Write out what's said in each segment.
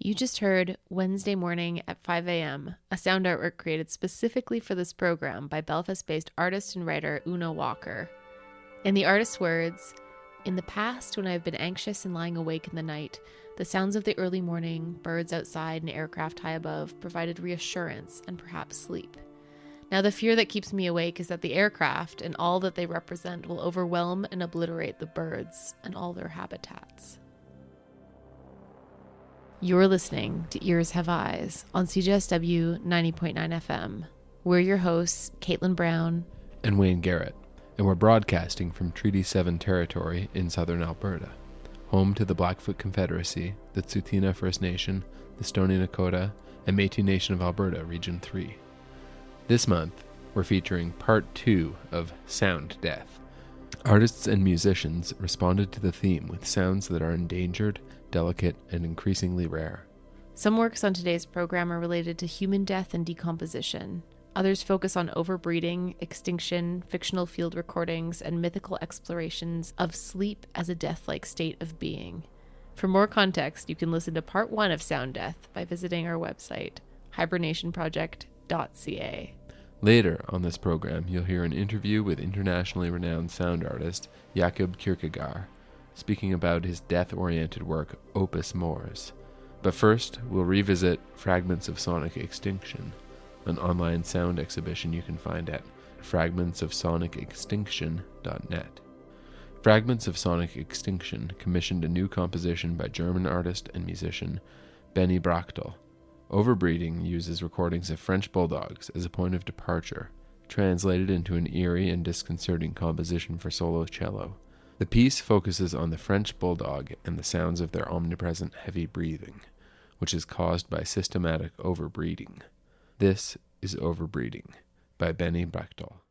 You just heard Wednesday Morning at 5 a.m., a sound artwork created specifically for this program by Belfast-based artist and writer Una Walker. In the artist's words, "In the past, when I have been anxious and lying awake in the night, the sounds of the early morning, birds outside and aircraft high above provided reassurance and perhaps sleep. Now the fear that keeps me awake is that the aircraft and all that they represent will overwhelm and obliterate the birds and all their habitats." You're listening to Ears Have Eyes on CJSW 90.9 FM. We're your hosts, Caitlin Brown and Wayne Garrett, and we're broadcasting from Treaty 7 territory in southern Alberta, home to the Blackfoot Confederacy, the Tsuut'ina First Nation, the Stoney Nakoda, and Métis Nation of Alberta, Region 3. This month, we're featuring Part 2 of Sound Death. Artists and musicians responded to the theme with sounds that are endangered, delicate, and increasingly rare. Some works on today's program are related to human death and decomposition. Others focus on overbreeding, extinction, fictional field recordings, and mythical explorations of sleep as a death-like state of being. For more context, you can listen to Part 1 of Sound Death by visiting our website, hibernationproject.ca. Later on this program, you'll hear an interview with internationally renowned sound artist Jakob Kirkegaard, speaking about his death-oriented work, Opus Mors. But first, we'll revisit Fragments of Sonic Extinction, an online sound exhibition you can find at fragmentsofsonicextinction.net. Fragments of Sonic Extinction commissioned a new composition by German artist and musician Beni Brachtel. Overbreeding uses recordings of French bulldogs as a point of departure, translated into an eerie and disconcerting composition for solo cello. The piece focuses on the French bulldog and the sounds of their omnipresent heavy breathing, which is caused by systematic overbreeding. This is Overbreeding by Beni Brachtel.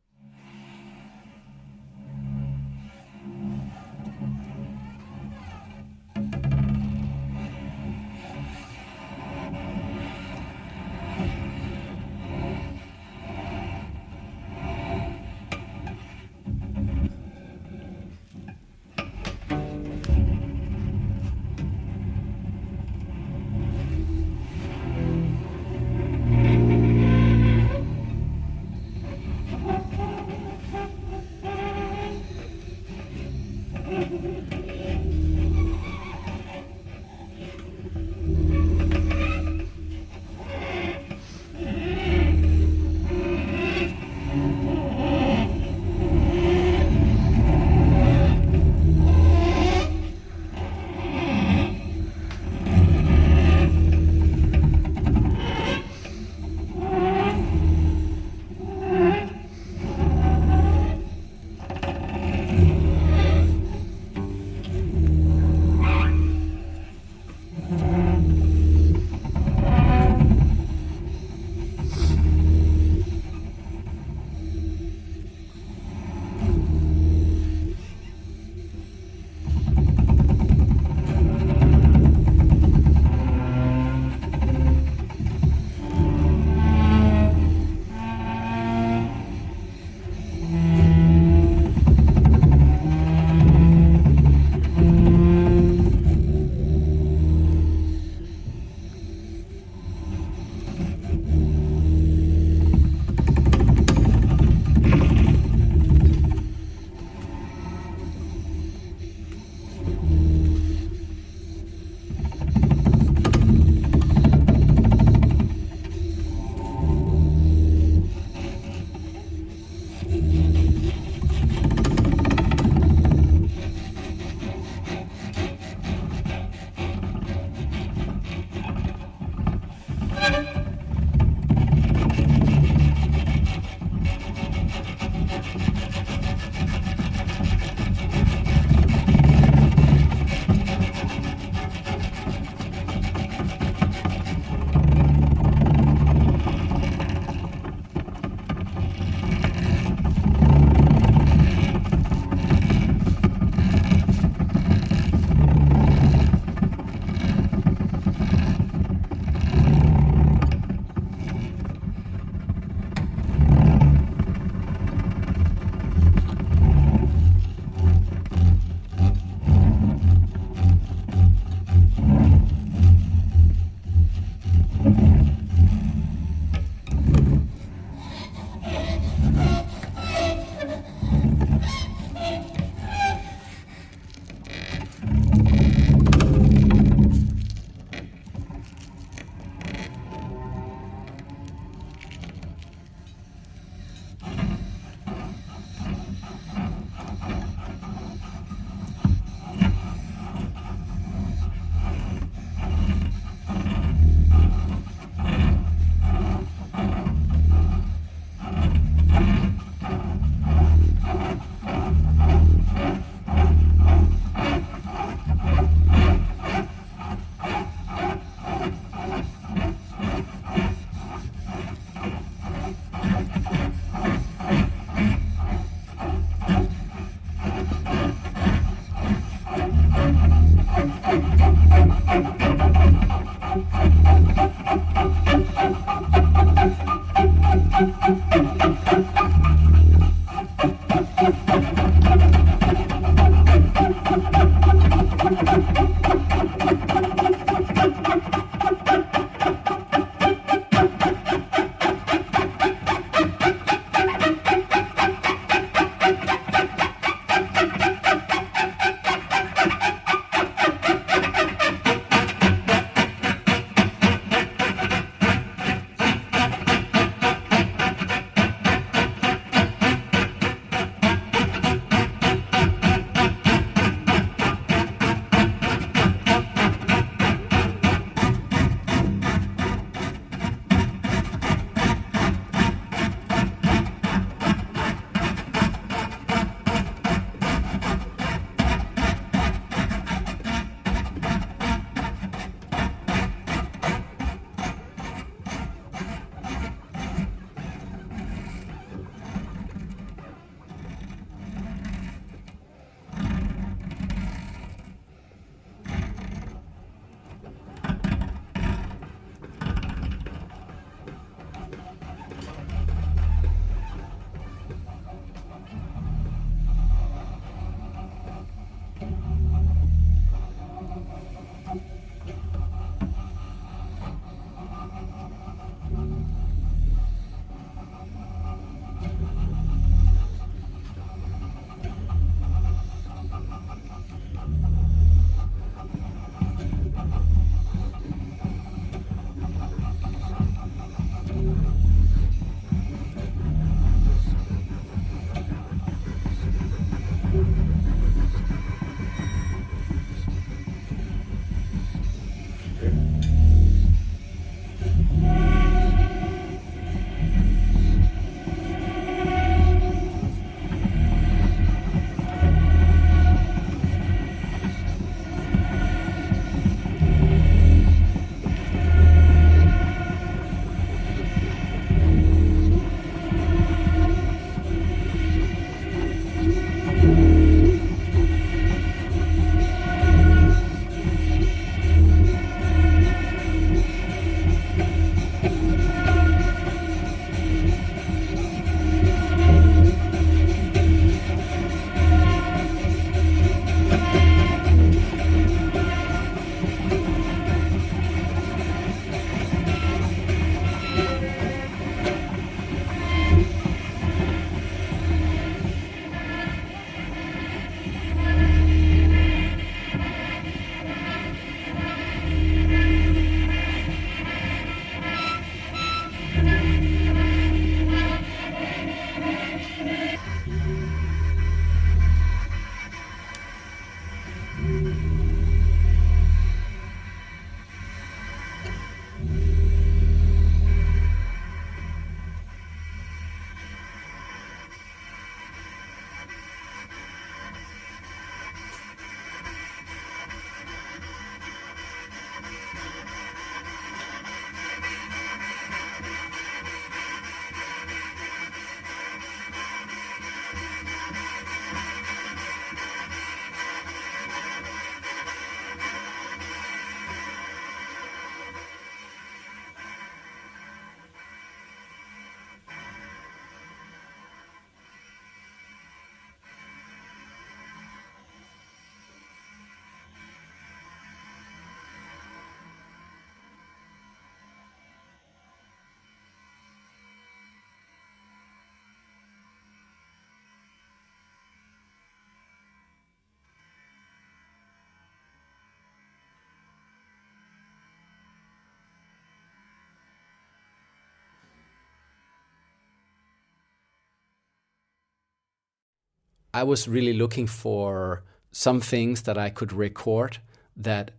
I was really looking for some things that I could record that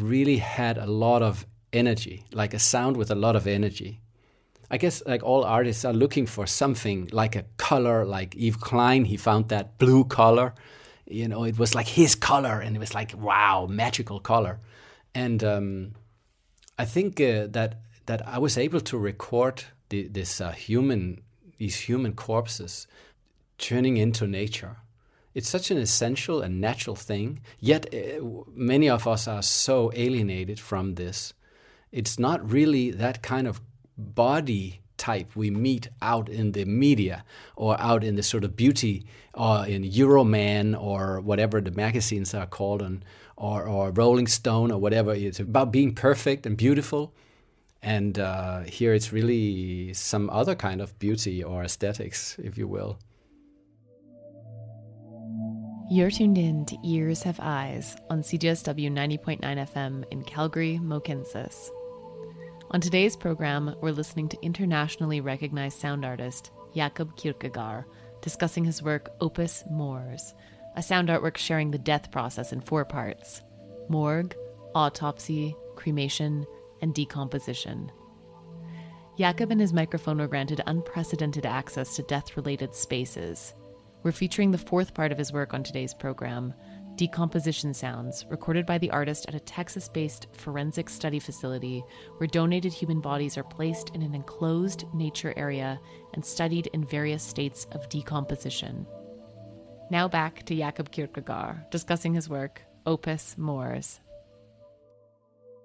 really had a lot of energy, like a sound with a lot of energy. I guess like all artists are looking for something like a color, like Yves Klein, he found that blue color. You know, it was like his color, and it was like, wow, magical color. And I think that I was able to record these human corpses turning into nature. It's such an essential and natural thing, yet many of us are so alienated from this. It's not really that kind of body type we meet out in the media or out in the sort of beauty or in Euroman or whatever the magazines are called, or Rolling Stone or whatever. It's about being perfect and beautiful. And here it's really some other kind of beauty or aesthetics, if you will. You're tuned in to Ears Have Eyes on CJSW 90.9 FM in Calgary, Mohkinstsis. On today's program, we're listening to internationally recognized sound artist Jakob Kirkegaard discussing his work Opus Mors, a sound artwork sharing the death process in 4 parts: morgue, autopsy, cremation, and decomposition. Jakob and his microphone were granted unprecedented access to death-related spaces. We're featuring the 4th part of his work on today's program, Decomposition Sounds, recorded by the artist at a Texas-based forensic study facility where donated human bodies are placed in an enclosed nature area and studied in various states of decomposition. Now back to Jakob Kirkegaard, discussing his work, Opus Mors.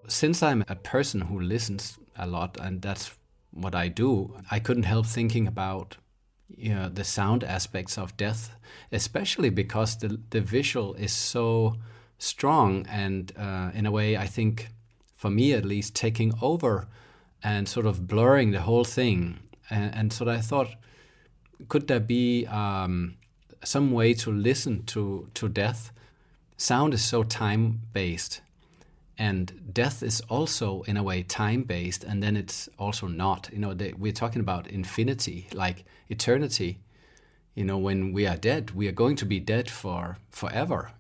Since I'm a person who listens a lot, and that's what I do, I couldn't help thinking about the sound aspects of death, especially because the visual is so strong and in a way, I think, for me at least, taking over and sort of blurring the whole thing. And so I thought, could there be some way to listen to death? Sound is so time-based, and death is also, in a way, time-based, and then it's also not. We're talking about infinity, like eternity. When we are dead, we are going to be dead for forever,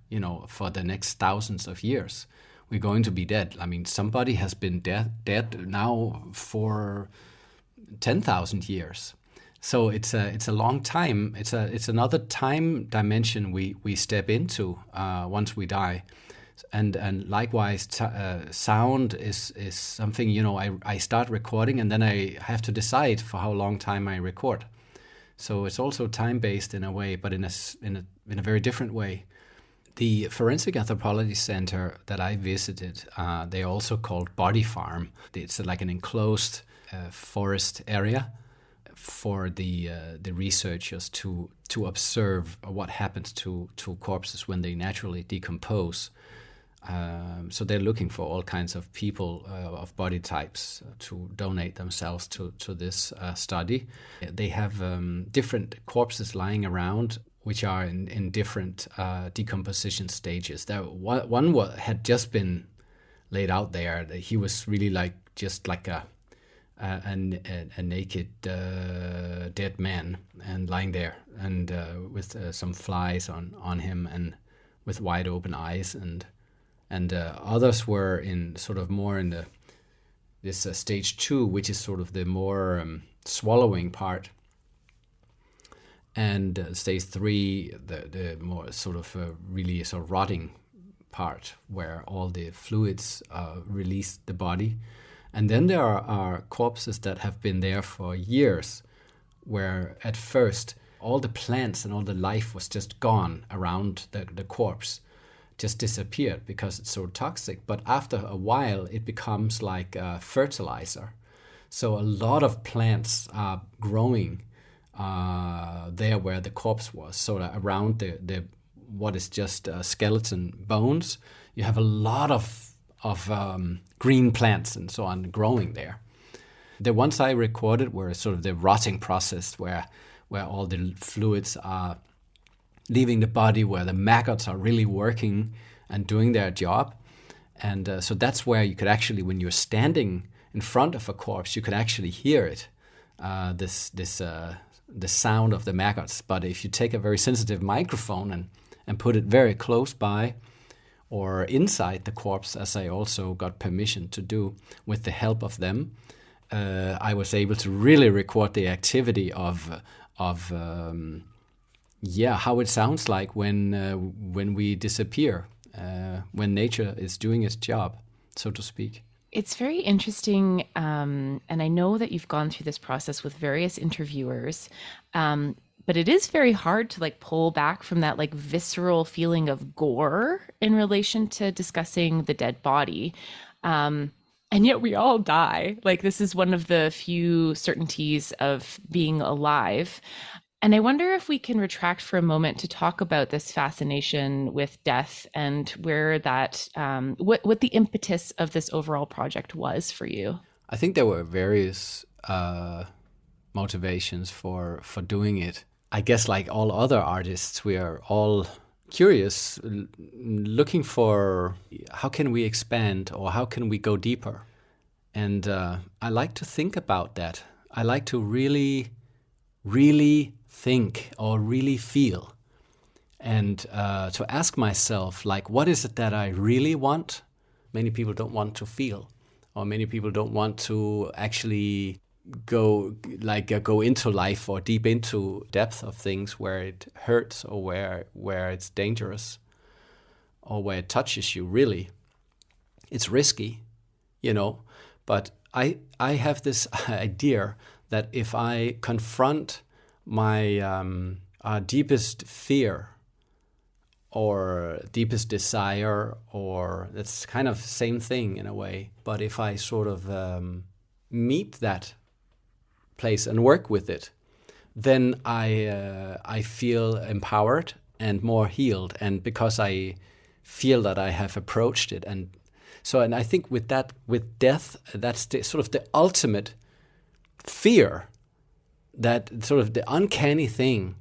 for the next thousands of years. we're going to be dead. I mean, somebody has been dead now for 10,000 years. So it's a long time. It's another time dimension we step into once we die. And likewise, sound is something, I start recording and then I have to decide for how long time I record. So it's also time-based in a way, but in a very different way. The Forensic Anthropology Center that I visited, they're also called Body Farm. It's like an enclosed forest area for the researchers to observe what happens to corpses when they naturally decompose. So they're looking for all kinds of people of body types to donate themselves to this study. They have different corpses lying around, which are in different decomposition stages. One had just been laid out there. He was really just like a naked dead man and lying there, and with some flies on him and with wide open eyes, and others were in sort of more in this stage 2, which is sort of the more swallowing part, and stage 3, the more sort of really sort of rotting part, where all the fluids release the body. And then there are corpses that have been there for years, where at first all the plants and all the life was just gone around the corpse, just disappeared because it's so toxic. But after a while, it becomes like fertilizer. So a lot of plants are growing there where the corpse was. So around the what is just skeleton bones, you have a lot of green plants and so on growing there. The ones I recorded were sort of the rotting process, where all the fluids are leaving the body, where the maggots are really working and doing their job. And so that's where you could actually, when you're standing in front of a corpse, you could actually hear it, the sound of the maggots. But if you take a very sensitive microphone and put it very close by or inside the corpse, as I also got permission to do with the help of them, I was able to really record the activity of how it sounds like when we disappear, when nature is doing its job, so to speak. It's very interesting, and I know that you've gone through this process with various interviewers, but it is very hard to pull back from that visceral feeling of gore in relation to discussing the dead body. And yet we all die. This is one of the few certainties of being alive. And I wonder if we can retract for a moment to talk about this fascination with death and where that, what the impetus of this overall project was for you. I think there were various motivations for doing it. I guess like all other artists, we are all curious, looking for how can we expand or how can we go deeper. And I like to think about that. I like to really, really think or really feel, and to ask myself, what is it that I really want? Many people don't want to feel, or many people don't want to actually go into life or deep into depth of things where it hurts or where it's dangerous or where it touches you. Really, it's risky, but I have this idea that if I confront my deepest fear or deepest desire, or it's kind of the same thing in a way, but if I sort of meet that place and work with it, then I feel empowered and more healed, and because I feel that I have approached it. And I think with death, that's sort of the ultimate fear, that sort of the uncanny thing,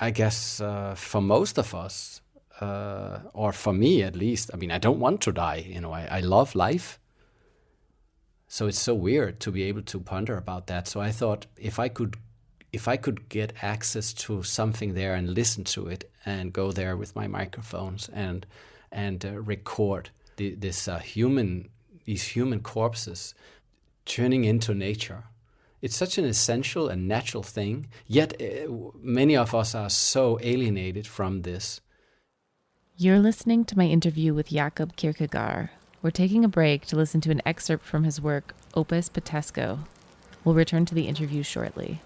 I guess, for most of us, or for me at least. I mean, I don't want to die. I love life. So it's so weird to be able to ponder about that. So I thought if I could get access to something there and listen to it and go there with my microphones and record, these human corpses turning into nature. It's such an essential and natural thing, yet many of us are so alienated from this. You're listening to my interview with Jakob Kirkegaard. We're taking a break to listen to an excerpt from his work, Opus Petesco. We'll return to the interview shortly.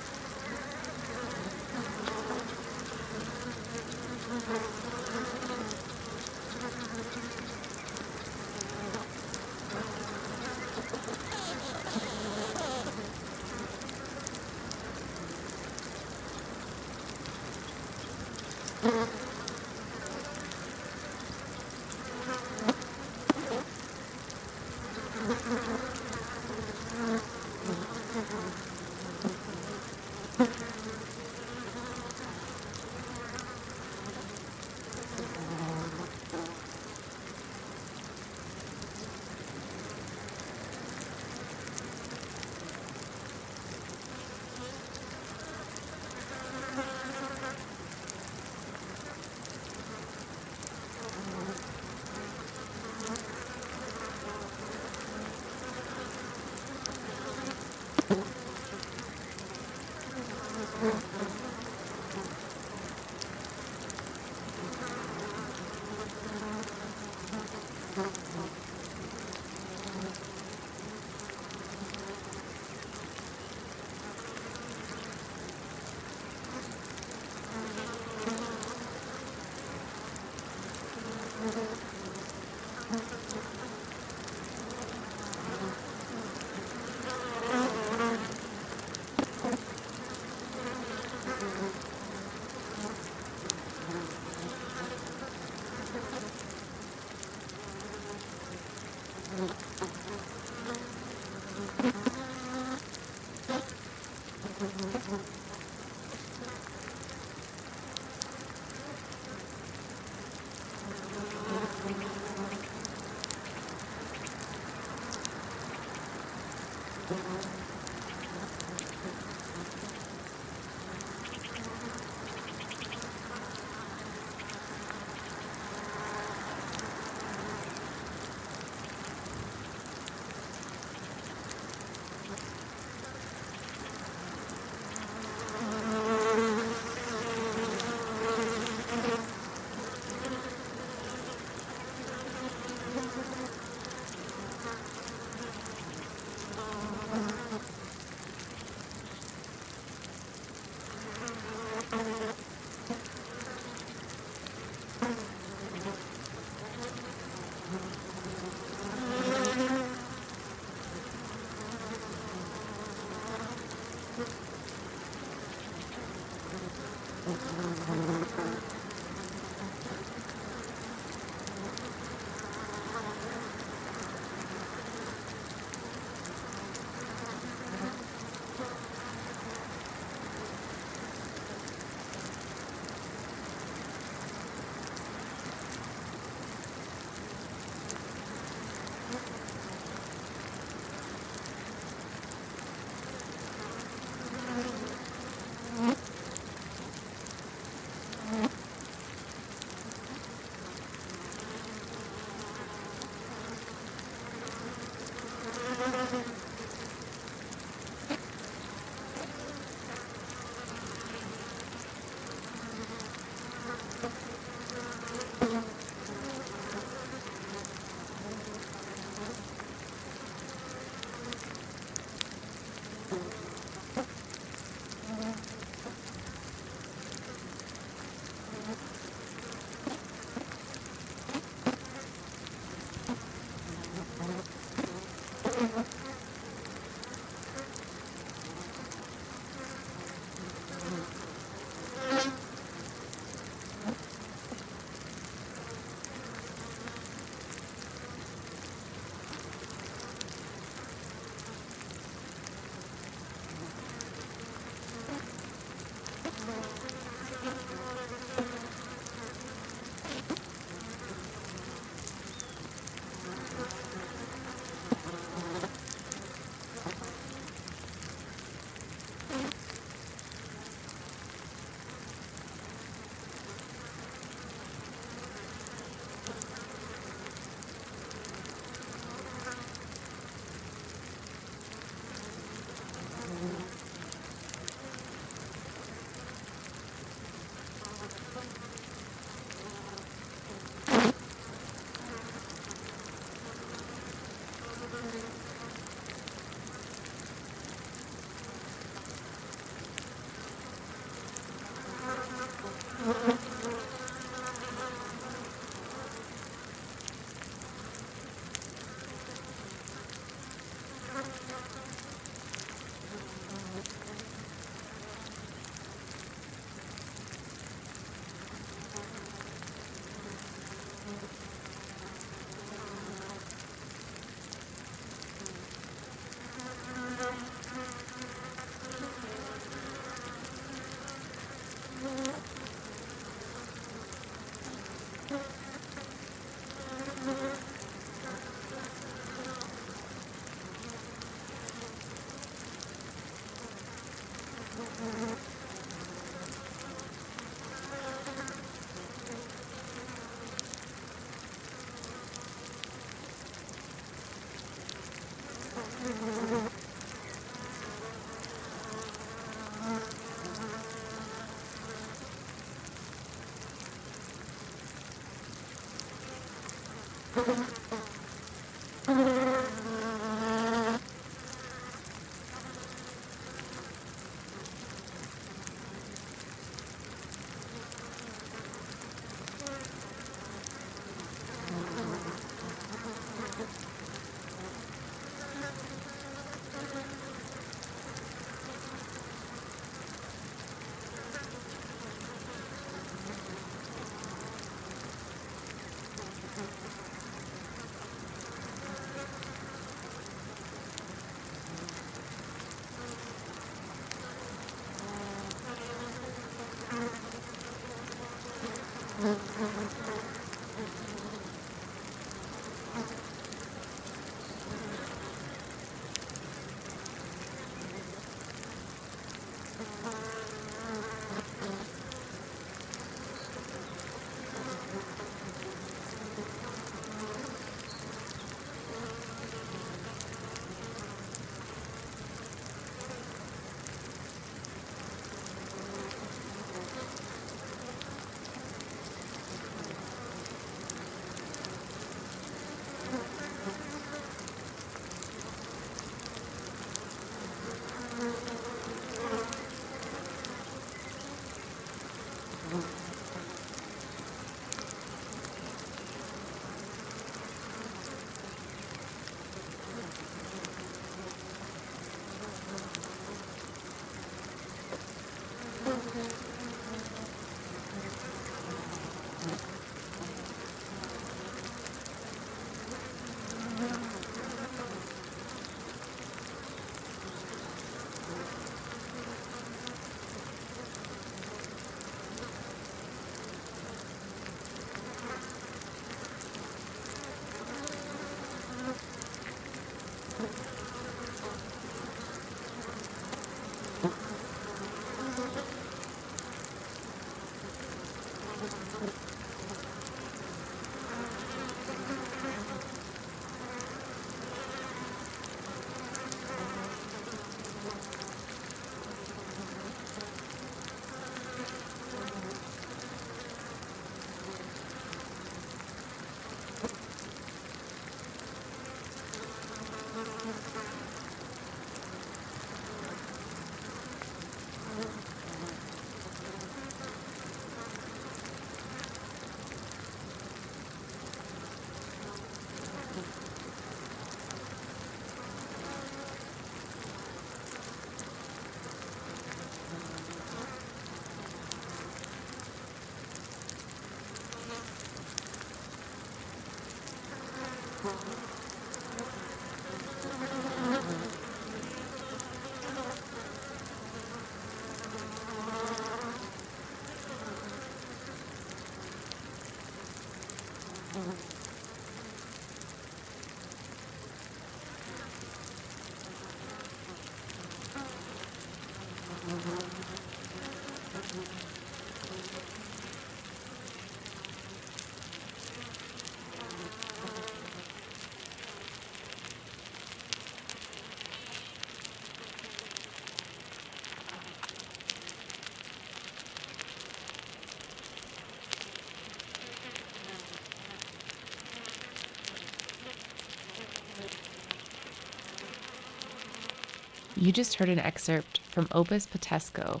You just heard an excerpt from Opus Potesco,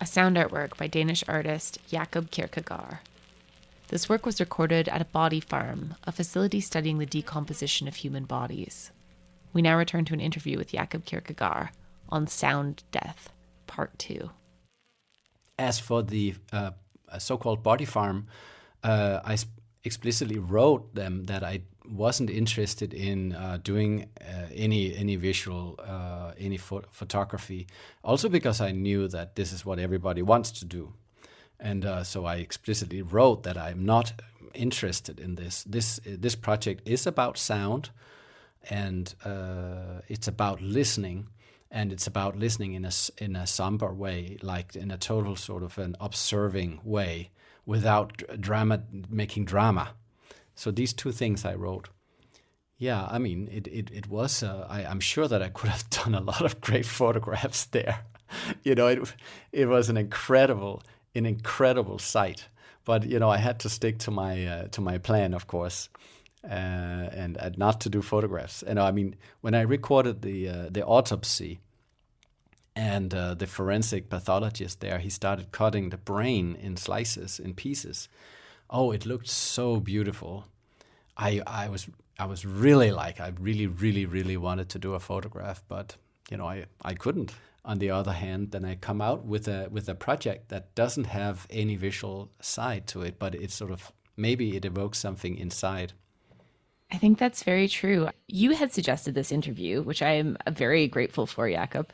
a sound artwork by Danish artist Jakob Kirkegaard. This work was recorded at a body farm, a facility studying the decomposition of human bodies. We now return to an interview with Jakob Kirkegaard on Sound Death, Part 2. As for the so-called body farm, I explicitly wrote them that I wasn't interested in doing any visual, any photography. Also because I knew that this is what everybody wants to do. And so I explicitly wrote that I'm not interested in this. This project is about sound, and it's about listening. And it's about listening in a somber way, like in a total sort of an observing way, without making drama. So these two things I wrote. Yeah, I mean, it was. I'm sure that I could have done a lot of great photographs there. It was an incredible sight. But I had to stick to my plan, of course, and not to do photographs. And I mean, when I recorded the autopsy, and the forensic pathologist there, he started cutting the brain in slices, in pieces. Oh, it looked so beautiful. I was really I really wanted to do a photograph, but I couldn't. On the other hand, then I come out with a project that doesn't have any visual side to it, but it's sort of, maybe it evokes something inside. I think that's very true. You had suggested this interview, which I am very grateful for, Jakob.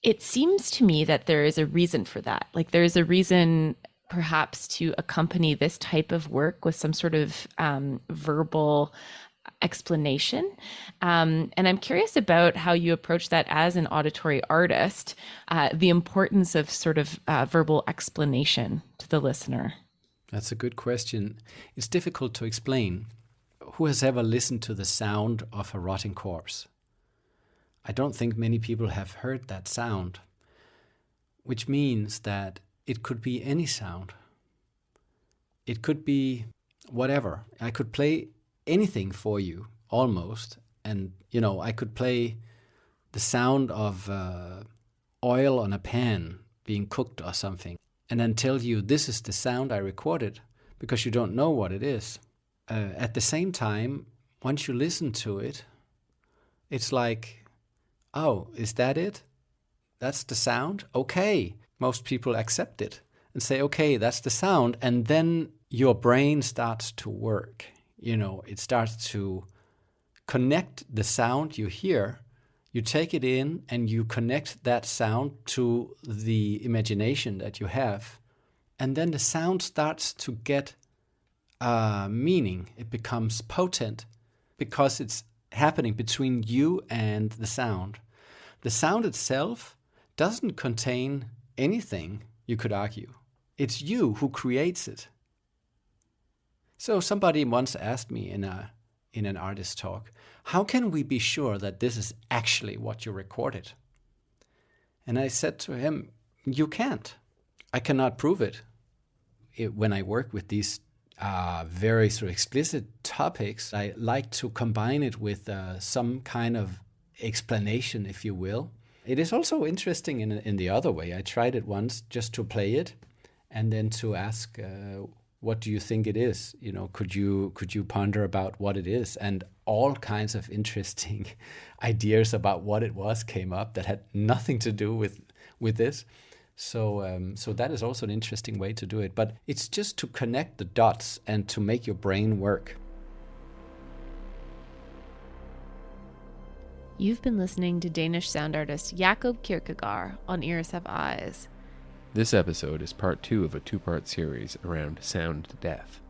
It seems to me that there is a reason for that. Like there is a reason perhaps to accompany this type of work with some sort of verbal explanation. And I'm curious about how you approach that as an auditory artist, the importance of sort of verbal explanation to the listener. That's a good question. It's difficult to explain. Who has ever listened to the sound of a rotting corpse? I don't think many people have heard that sound, which means that it could be any sound. It could be whatever. I could play anything for you, almost. And, I could play the sound of oil on a pan being cooked or something, and then tell you this is the sound I recorded, because you don't know what it is. At the same time, once you listen to it, it's like, oh, is that it? That's the sound? Okay. Most people accept it and say, okay, that's the sound. And then your brain starts to work. It starts to connect the sound you hear. You take it in and you connect that sound to the imagination that you have. And then the sound starts to get meaning. It becomes potent because it's happening between you and the sound. The sound itself doesn't contain anything, you could argue. It's you who creates it. So somebody once asked me in an artist talk, how can we be sure that this is actually what you recorded? And I said to him, you can't. I cannot prove it. When I work with these very sort of explicit topics, I like to combine it with some kind of explanation, if you will. It is also interesting in the other way. I tried it once just to play it and then to ask, what do you think it is? Could you ponder about what it is? And all kinds of interesting ideas about what it was came up that had nothing to do with this. So that is also an interesting way to do it. But it's just to connect the dots and to make your brain work. You've been listening to Danish sound artist Jakob Kirkegaard on Ears Have Eyes. This episode is part 2 of a 2-part series around sound death.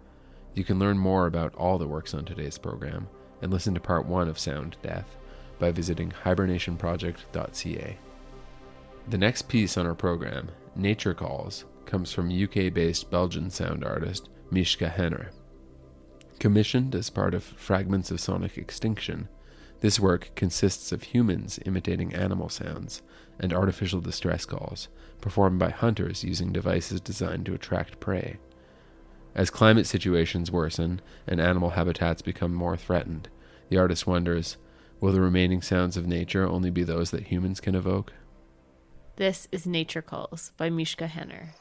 You can learn more about all the works on today's program and listen to part 1 of Sound Death by visiting hibernationproject.ca. The next piece on our program, Nature Calls, comes from UK-based Belgian sound artist Mishka Henner. Commissioned as part of Fragments of Sonic Extinction, this work consists of humans imitating animal sounds and artificial distress calls performed by hunters using devices designed to attract prey. As climate situations worsen and animal habitats become more threatened, the artist wonders, will the remaining sounds of nature only be those that humans can evoke? This is Nature Calls by Mishka Henner.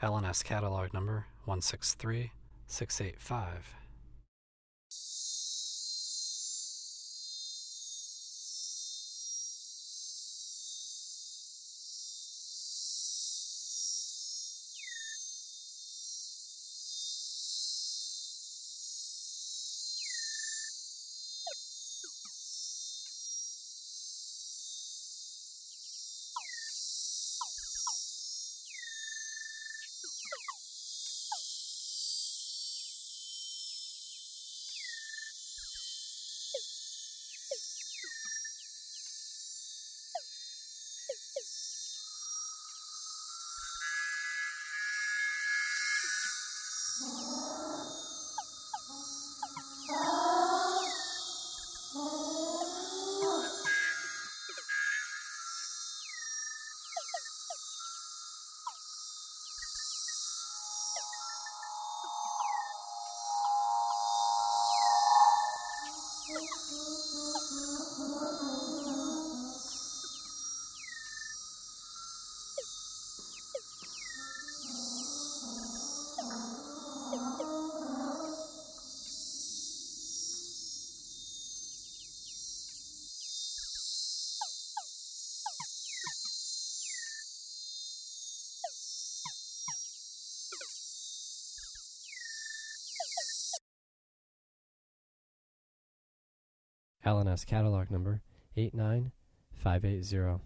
LNS catalog number 163685. LNS catalog number 89580.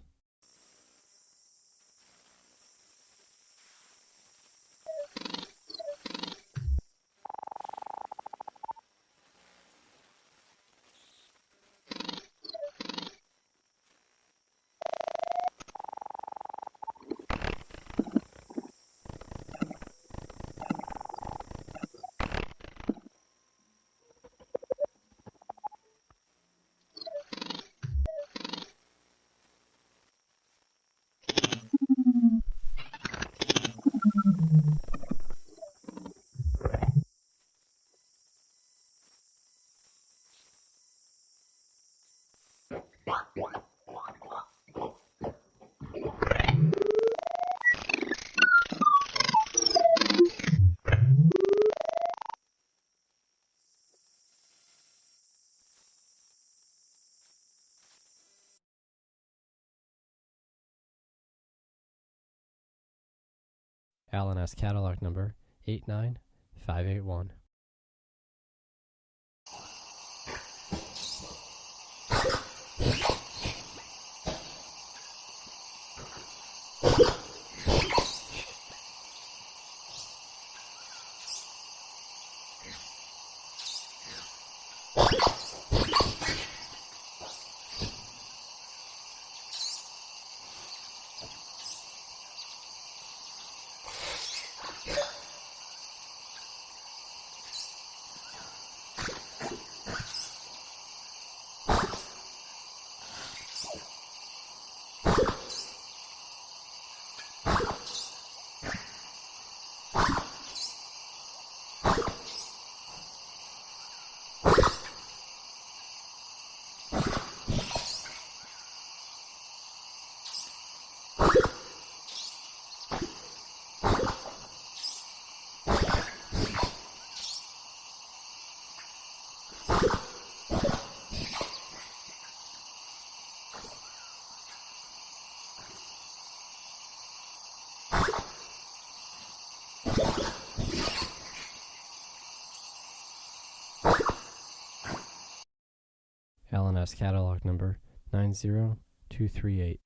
LNS catalog number 89581. LNS catalog number 90238.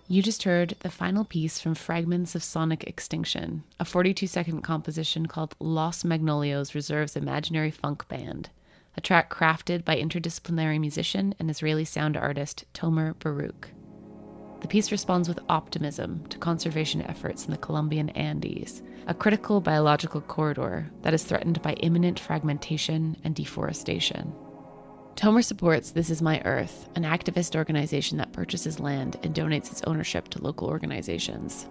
You just heard the final piece from Fragments of Sonic Extinction, a 42-second composition called Los Magnolios Reserve's Imaginary Funk Band, a track crafted by interdisciplinary musician and Israeli sound artist Tomer Baruch. The piece responds with optimism to conservation efforts in the Colombian Andes, a critical biological corridor that is threatened by imminent fragmentation and deforestation. Tomer supports This Is My Earth, an activist organization that purchases land and donates its ownership to local organizations.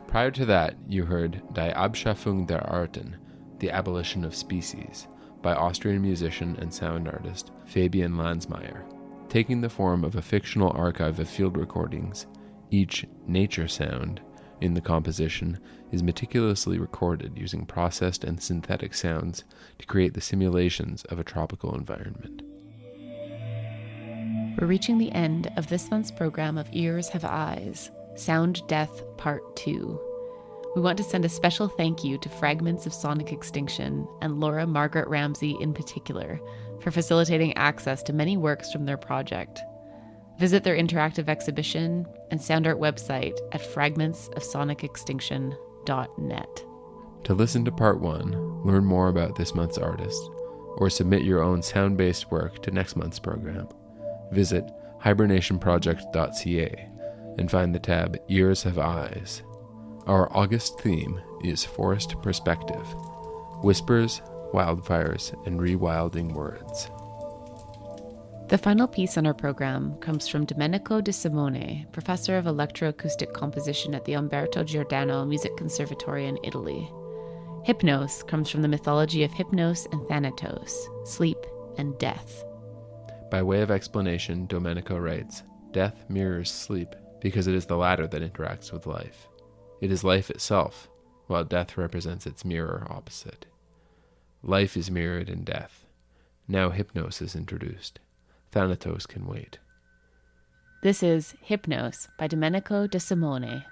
Prior to that, you heard Die Abschaffung der Arten, The Abolition of Species, by Austrian musician and sound artist Fabian Lanzmaier. Taking the form of a fictional archive of field recordings, each nature sound in the composition is meticulously recorded using processed and synthetic sounds to create the simulations of a tropical environment. We're reaching the end of this month's program of Ears Have Eyes, Sound Death Part 2. We want to send a special thank you to Fragments of Sonic Extinction and Laura Margaret Ramsey in particular for facilitating access to many works from their project. Visit their interactive exhibition and sound art website at fragmentsofsonicextinction.net. To listen to Part 1, learn more about this month's artist, or submit your own sound-based work to next month's program, visit hibernationproject.ca and find the tab Ears Have Eyes. Our August theme is Forest Perspective, Whispers, Wildfires, and Rewilding Words. The final piece on our program comes from Domenico De Simone, professor of electroacoustic composition at the Umberto Giordano Music Conservatory in Italy. Hypnos comes from the mythology of Hypnos and Thanatos, sleep and death. By way of explanation, Domenico writes, "Death mirrors sleep because it is the latter that interacts with life. It is life itself, while death represents its mirror opposite. Life is mirrored in death. Now Hypnos is introduced. Thanatos can wait." This is Hypnos by Domenico De Simone.